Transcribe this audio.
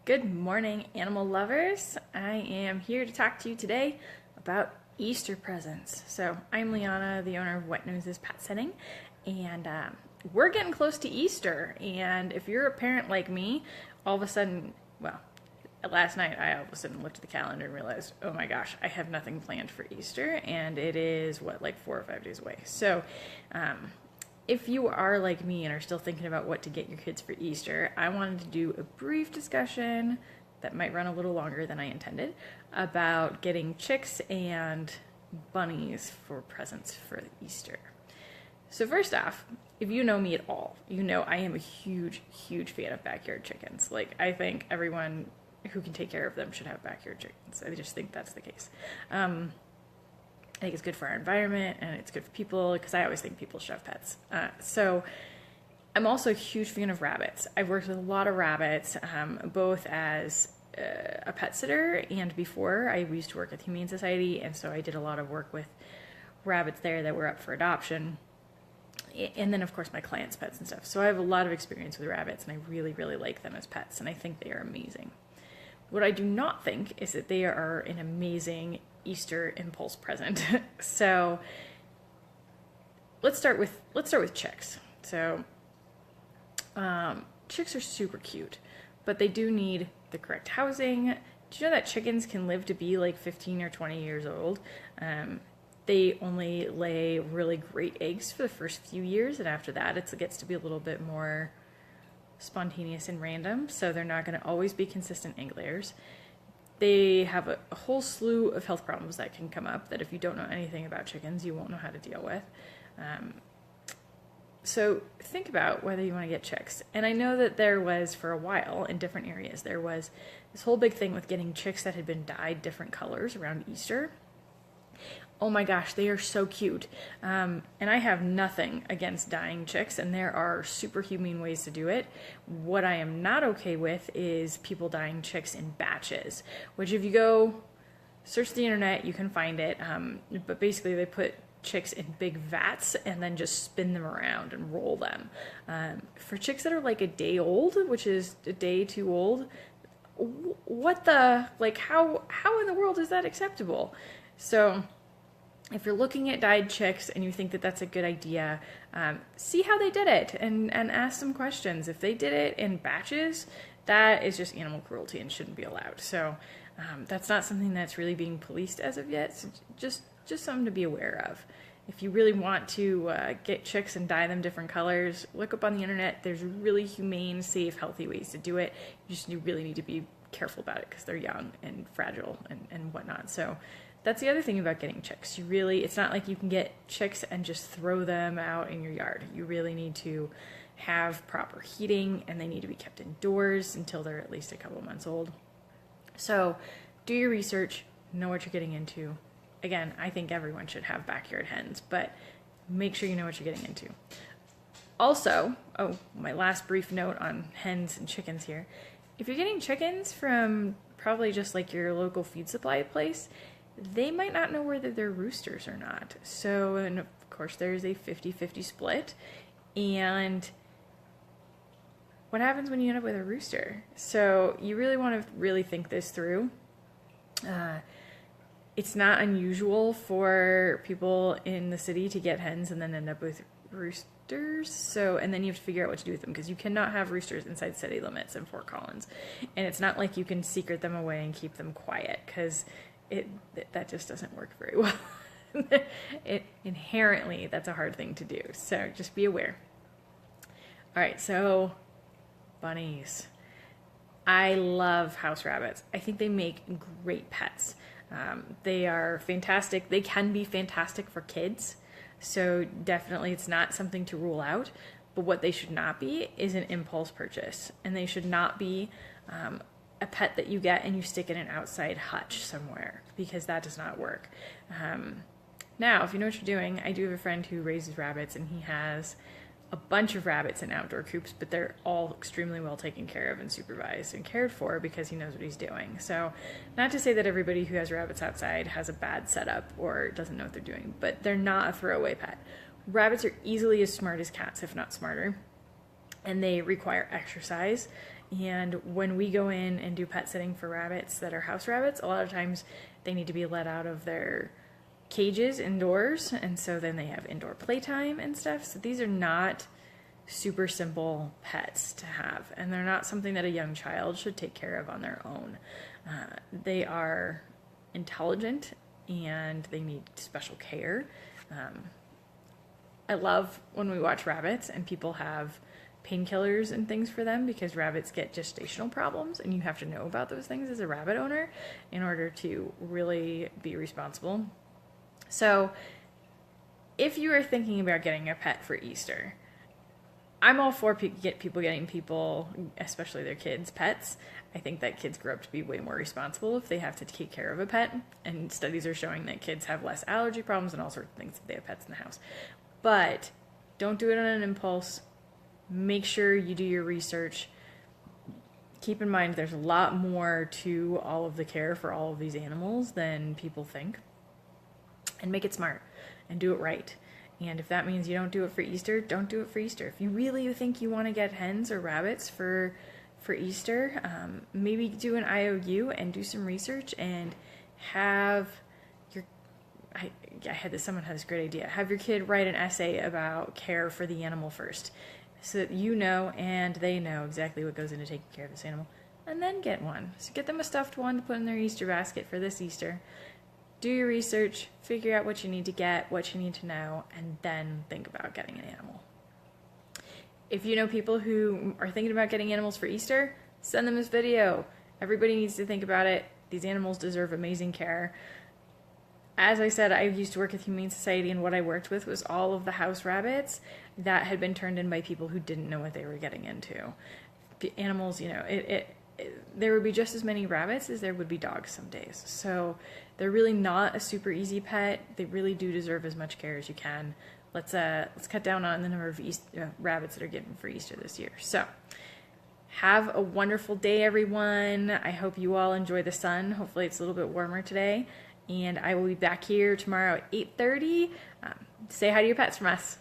Good morning, animal lovers. I am here to talk to you today about Easter presents. So I'm Liana, the owner of Wet Noses Pet Sitting, and we're getting close to Easter. And if you're a parent like me, all of a sudden, well, last night I all of a sudden looked at the calendar and realized, oh my gosh, I have nothing planned for Easter, and it is, like 4 or 5 days away. So if you are like me and are still thinking about what to get your kids for Easter, I wanted to do a brief discussion that might run a little longer than I intended about getting chicks and bunnies for presents for Easter. So first off, if you know me at all, you know I am a huge, huge fan of backyard chickens. Like, I think everyone who can take care of them should have backyard chickens. I just think that's the case. I think it's good for our environment and it's good for people because I always think people should have pets. So I'm also a huge fan of rabbits. I've worked with a lot of rabbits, both as a pet sitter and before. I used to work at the Humane Society, and so I did a lot of work with rabbits there that were up for adoption. And then, of course, my clients' pets and stuff. So I have a lot of experience with rabbits, and I really, really like them as pets, and I think they are amazing. What I do not think is that they are an amazing Easter impulse present. So let's start with chicks. So chicks are super cute, but they do need the correct housing. Do you know that chickens can live to be like 15 or 20 years old? They only lay really great eggs for the first few years, and after that it gets to be a little bit more spontaneous and random, so they're not going to always be consistent egg layers. They have a whole slew of health problems that can come up that if you don't know anything about chickens, you won't know how to deal with. So think about whether you want to get chicks. And I know that there was, for a while, in different areas, there was this whole big thing with getting chicks that had been dyed different colors around Easter. Oh my gosh, they are so cute. And I have nothing against dyeing chicks, and there are super humane ways to do it. What I am not okay with is people dyeing chicks in batches, which if you go search the internet, you can find it. But basically they put chicks in big vats and then just spin them around and roll them. For chicks that are like a day old, which is a day too old, what the, like, how in the world is that acceptable? So if you're looking at dyed chicks and you think that that's a good idea, see how they did it and ask some questions. If they did it in batches, that is just animal cruelty and shouldn't be allowed. So that's not something that's really being policed as of yet. So just something to be aware of. If you really want to get chicks and dye them different colors, look up on the internet. There's really humane, safe, healthy ways to do it. You really need to be careful about it because they're young and fragile and whatnot. So that's the other thing about getting chicks. It's not like you can get chicks and just throw them out in your yard. You really need to have proper heating, and they need to be kept indoors until they're at least a couple months old. So do your research, know what you're getting into. Again, I think everyone should have backyard hens, but make sure you know what you're getting into. Also, my last brief note on hens and chickens here. If you're getting chickens from probably just like your local feed supply place, they might not know whether they're roosters or not. So, and of course, there's a 50-50 split. And what happens when you end up with a rooster? So you really want to really think this through. It's not unusual for people in the city to get hens and then end up with roosters. So, and then you have to figure out what to do with them because you cannot have roosters inside city limits in Fort Collins. And it's not like you can secret them away and keep them quiet because that just doesn't work very well. Inherently, that's a hard thing to do. So just be aware. All right, so bunnies. I love house rabbits. I think they make great pets. They are fantastic. They can be fantastic for kids. So definitely it's not something to rule out. But what they should not be is an impulse purchase. And they should not be a pet that you get and you stick in an outside hutch somewhere, because that does not work. Now, if you know what you're doing, I do have a friend who raises rabbits, and he has a bunch of rabbits in outdoor coops, but they're all extremely well taken care of and supervised and cared for because he knows what he's doing. So not to say that everybody who has rabbits outside has a bad setup or doesn't know what they're doing, but they're not a throwaway pet. Rabbits are easily as smart as cats, if not smarter. and they require exercise. And when we go in and do pet sitting for rabbits that are house rabbits, a lot of times they need to be let out of their cages indoors, and so then they have indoor playtime and stuff. So these are not super simple pets to have, and they're not something that a young child should take care of on their own. They are intelligent and they need special care. I love when we watch rabbits and people have painkillers and things for them, because rabbits get gestational problems, and you have to know about those things as a rabbit owner in order to really be responsible. So if you are thinking about getting a pet for Easter, I'm all for people getting people, especially their kids, pets. I think that kids grow up to be way more responsible if they have to take care of a pet, and studies are showing that kids have less allergy problems and all sorts of things if they have pets in the house. But don't do it on an impulse. Make sure you do your research. Keep in mind there's a lot more to all of the care for all of these animals than people think. And make it smart and do it right. And if that means you don't do it for Easter, don't do it for Easter. If you really think you want to get hens or rabbits for Easter, maybe do an IOU and do some research and have your, someone had this great idea. Have your kid write an essay about care for the animal first, so that you know and they know exactly what goes into taking care of this animal, and then get one. So get them a stuffed one to put in their Easter basket for this Easter. Do your research, figure out what you need to get, what you need to know, and then think about getting an animal. If you know people who are thinking about getting animals for Easter, send them this video. Everybody needs to think about it. These animals deserve amazing care. As I said, I used to work at Humane Society, and what I worked with was all of the house rabbits that had been turned in by people who didn't know what they were getting into. Animals, you know, there would be just as many rabbits as there would be dogs some days. So they're really not a super easy pet. They really do deserve as much care as you can. Let's cut down on the number of rabbits that are given for Easter this year. So have a wonderful day, everyone. I hope you all enjoy the sun. Hopefully it's a little bit warmer today. And I will be back here tomorrow at 8:30. Say hi to your pets from us.